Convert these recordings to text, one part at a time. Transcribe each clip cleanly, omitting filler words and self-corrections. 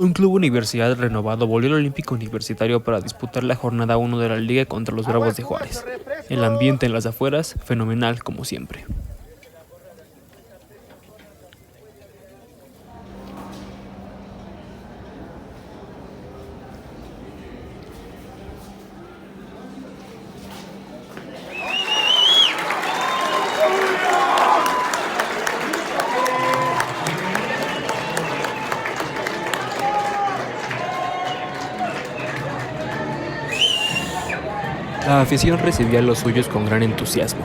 Un club universidad renovado volvió al Olímpico Universitario para disputar la jornada 1 de la liga contra los Bravos de Juárez. El ambiente en las afueras, fenomenal como siempre. La afición recibía a los suyos con gran entusiasmo.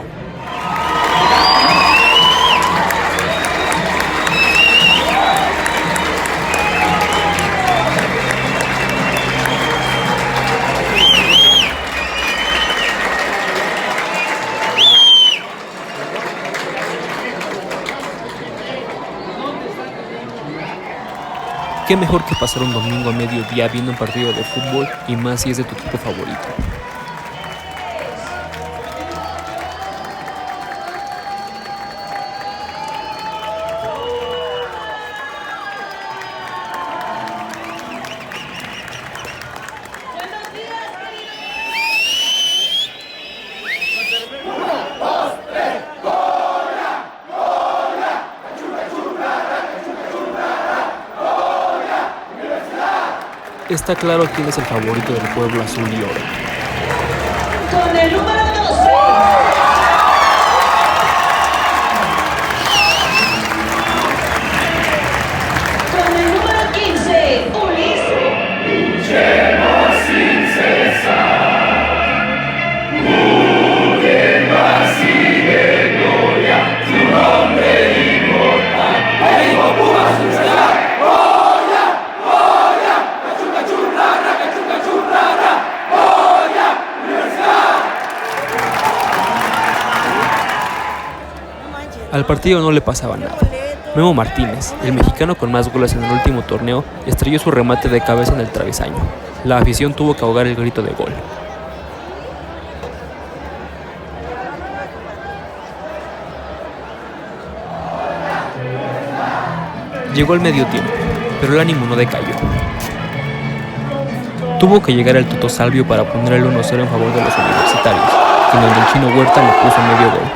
Qué mejor que pasar un domingo a mediodía viendo un partido de fútbol y más si es de tu equipo favorito. Está claro quién es el favorito del pueblo azul y oro. Con el número 12. Con el número 15, Ulises. Luchemos sin cesar. Más y de gloria, su nombre inmortal. ¡Venimos Pumas, Universidad! Al partido no le pasaba nada. Memo Martínez, el mexicano con más goles en el último torneo, estrelló su remate de cabeza en el travesaño. La afición tuvo que ahogar el grito de gol. Llegó el medio tiempo, pero el ánimo no decayó. Tuvo que llegar el Toto Salvio para poner el 1-0 en favor de los universitarios, en donde el Chino Huerta le puso medio gol.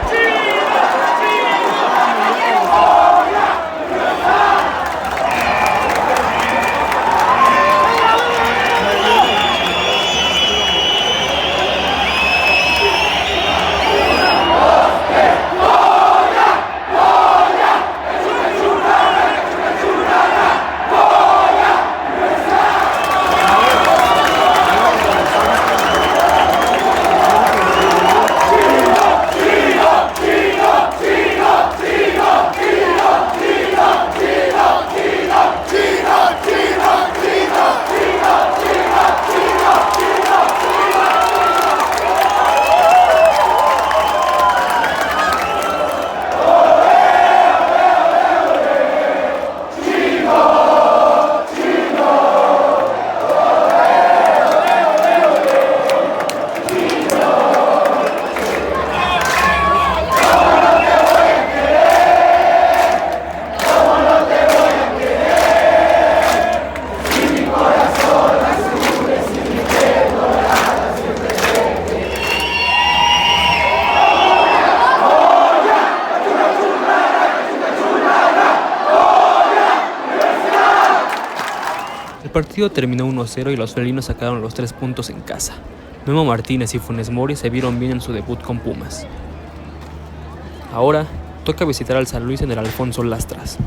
El partido terminó 1-0 y los felinos sacaron los 3 puntos en casa. Memo Martínez y Funes Mori se vieron bien en su debut con Pumas. Ahora toca visitar al San Luis en el Alfonso Lastras.